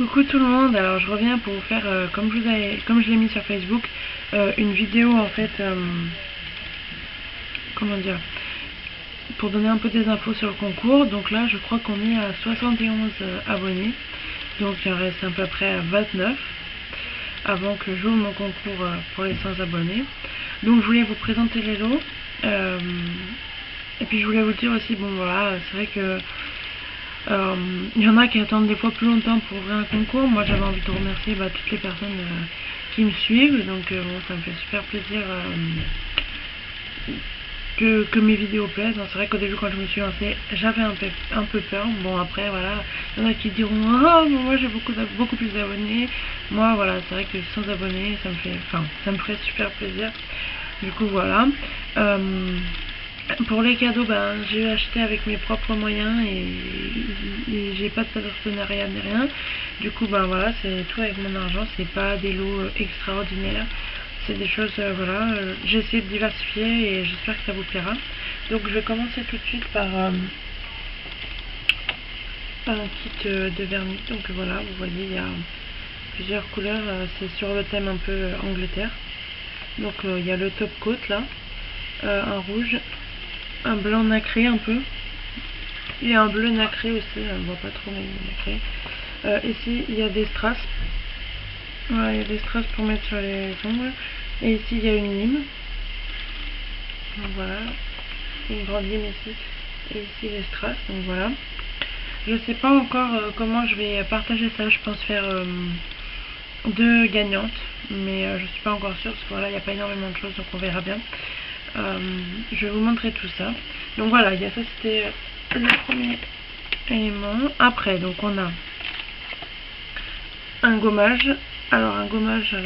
Coucou tout le monde, alors je reviens pour vous faire, comme je l'ai mis sur Facebook, une vidéo en fait, comment dire, pour donner un peu des infos sur le concours. Donc là je crois qu'on est à 71 abonnés, donc il en reste à peu près à 29 avant que j'ouvre mon concours pour les 100 abonnés. Donc je voulais vous présenter les lots, et puis je voulais vous dire aussi, bon voilà, c'est vrai que il y en a qui attendent des fois plus longtemps pour ouvrir un concours. Moi j'avais envie de remercier toutes les personnes qui me suivent, donc bon, ça me fait super plaisir que mes vidéos plaisent. C'est vrai qu'au début quand je me suis lancée j'avais un peu peur. Bon après voilà, il y en a qui diront ah moi j'ai beaucoup plus d'abonnés. Moi voilà, c'est vrai que 100 abonnés ça me ferait super plaisir. Du coup voilà. Pour les cadeaux, j'ai acheté avec mes propres moyens et j'ai pas de partenariat ni rien. Du coup, voilà, c'est tout avec mon argent, c'est pas des lots extraordinaires. C'est des choses, voilà, j'ai essayé de diversifier et j'espère que ça vous plaira. Donc je vais commencer tout de suite par un kit de vernis. Donc voilà, vous voyez, il y a plusieurs couleurs, c'est sur le thème un peu Angleterre. Donc il y a le top coat là, un rouge, un blanc nacré un peu et un bleu nacré aussi, on voit pas trop mais nacré. Ici il y a des strass, voilà, il y a des strass pour mettre sur les ongles, et ici il y a une lime, donc voilà, une grande lime ici, et ici les strass. Donc voilà, je sais pas encore comment je vais partager ça. Je pense faire deux gagnantes, mais je suis pas encore sûre parce que voilà, il n'y a pas énormément de choses, donc on verra bien. Je vais vous montrer tout ça. Donc voilà, il y a ça, c'était le premier élément. Après, donc on a un gommage. Alors un gommage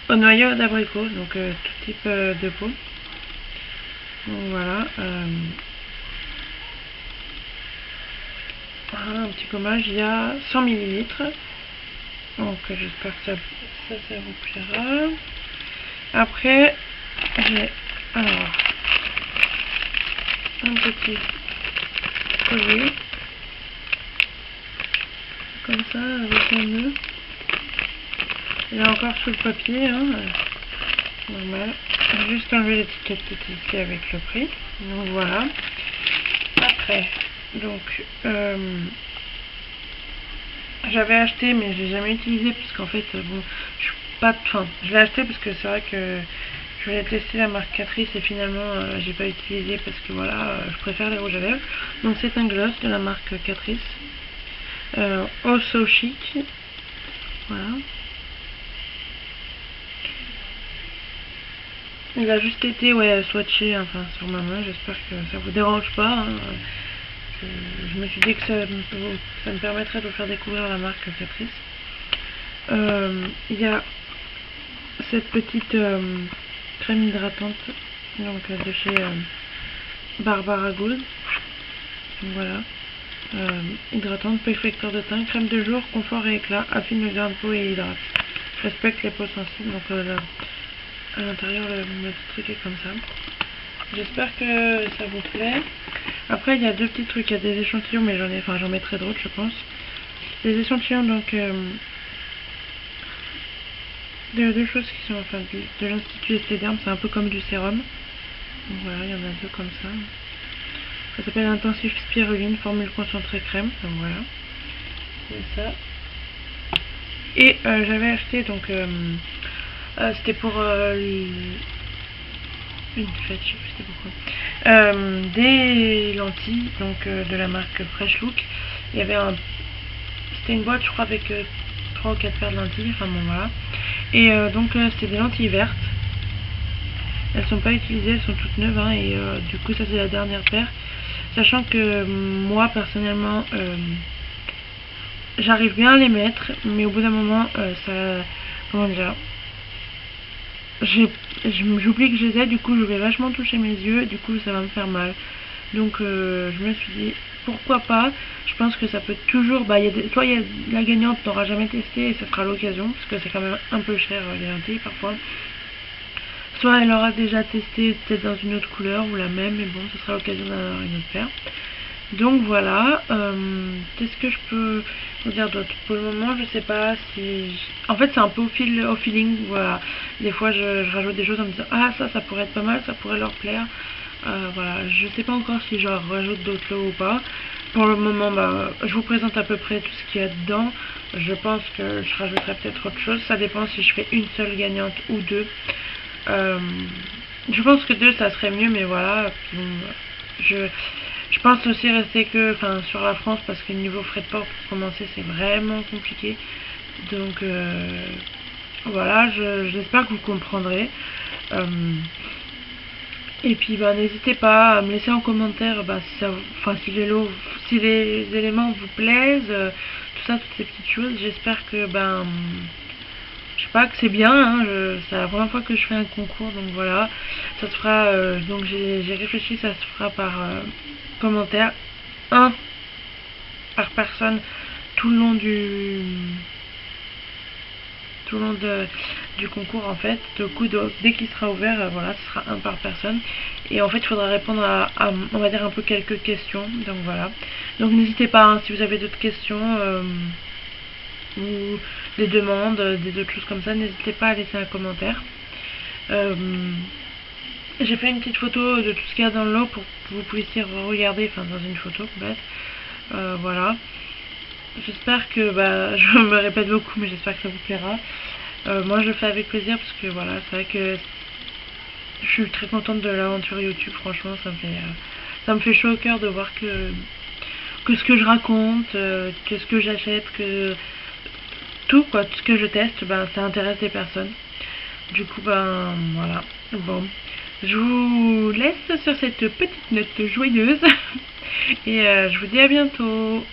au noyau d'abricot, donc tout type de peau. Donc voilà, un petit gommage, il y a 100 ml. Donc j'espère que ça vous plaira. Après j'ai alors un petit collier comme ça avec un nœud. Il est encore sous le papier, normal. J'ai juste enlevé l'étiquette qui était ici avec le prix. Donc voilà. Après, donc j'avais acheté mais j'ai jamais utilisé puisqu'en fait bon, je l'ai acheté parce que c'est vrai que je voulais tester la marque Catrice et finalement j'ai pas utilisé parce que voilà, je préfère les rouges à lèvres. Donc c'est un gloss de la marque Catrice, Oh So Chic, voilà. Il a juste été swatché sur ma main, j'espère que ça vous dérange pas. Je me suis dit que ça me permettrait de vous faire découvrir la marque Catrice. Il y a cette petite crème hydratante donc de chez Barbara Gould. Donc voilà, hydratante, perfecteur de teint, crème de jour, confort et éclat, affine le grain de peau et hydrate. Respecte les peaux sensibles. Donc à l'intérieur le petit truc est comme ça. J'espère que ça vous plaît. Après il y a deux petits trucs, il y a des échantillons mais j'en mettrai d'autres je pense. Des échantillons donc de deux choses qui sont de l'Institut Estée Derme, c'est un peu comme du sérum. Donc voilà, il y en a deux comme ça. Ça s'appelle Intensif Spiruline, formule concentrée crème. Donc voilà, c'est ça. Et j'avais acheté donc c'était pour une fête, je sais plus c'était pourquoi. Des lentilles donc de la marque Fresh Look. Il y avait c'était une boîte je crois avec 3 ou 4 paires de lentilles, enfin bon voilà. Et donc c'est des lentilles vertes. Elles sont pas utilisées, elles sont toutes neuves et du coup ça c'est la dernière paire. Sachant que moi personnellement j'arrive bien à les mettre, mais au bout d'un moment ça, comment dire, j'oublie que je les ai, du coup je vais vachement toucher mes yeux et du coup ça va me faire mal. Donc je me suis dit pourquoi pas. Je pense que ça peut toujours, soit il y a la gagnante n'aura jamais testé et ça sera l'occasion parce que c'est quand même un peu cher les lentilles parfois. Soit elle aura déjà testé peut-être dans une autre couleur ou la même, mais bon ce sera l'occasion d'avoir une autre paire. Donc voilà, qu'est-ce que je peux vous dire d'autre? Pour le moment, je sais pas si... En fait, c'est un peu au feeling, voilà. Des fois, je rajoute des choses en me disant, ah, ça pourrait être pas mal, ça pourrait leur plaire. Voilà, je sais pas encore si je rajoute d'autres lots ou pas. Pour le moment, bah, je vous présente à peu près tout ce qu'il y a dedans. Je pense que je rajouterai peut-être autre chose. Ça dépend si je fais une seule gagnante ou deux. Je pense que deux, ça serait mieux, mais voilà. Bon, je pense aussi rester sur la France parce que niveau frais de port pour commencer, c'est vraiment compliqué. Donc voilà, j'espère que vous comprendrez. Et puis n'hésitez pas à me laisser en commentaire si les éléments vous plaisent, tout ça, toutes ces petites choses. J'espère que je sais pas, que c'est bien, hein, c'est la première fois que je fais un concours, donc voilà. Ça se fera, donc j'ai réfléchi, ça se fera par commentaire, un par personne tout le long du concours en fait. Du coup, dès qu'il sera ouvert, voilà, ce sera un par personne. Et en fait, il faudra répondre à on va dire un peu quelques questions. Donc voilà. Donc n'hésitez pas, hein, si vous avez d'autres questions ou des demandes, des autres choses comme ça, n'hésitez pas à laisser un commentaire. J'ai fait une petite photo de tout ce qu'il y a dans le lot pour que vous puissiez regarder, dans une photo complète. Voilà. J'espère que, je me répète beaucoup, mais j'espère que ça vous plaira. Moi, je le fais avec plaisir parce que voilà, c'est vrai que je suis très contente de l'aventure YouTube. Franchement, ça me fait chaud au cœur de voir que ce que je raconte, que ce que j'achète, que tout ce que je teste, ça intéresse des personnes. Du coup, voilà. Bon, je vous laisse sur cette petite note joyeuse et je vous dis à bientôt.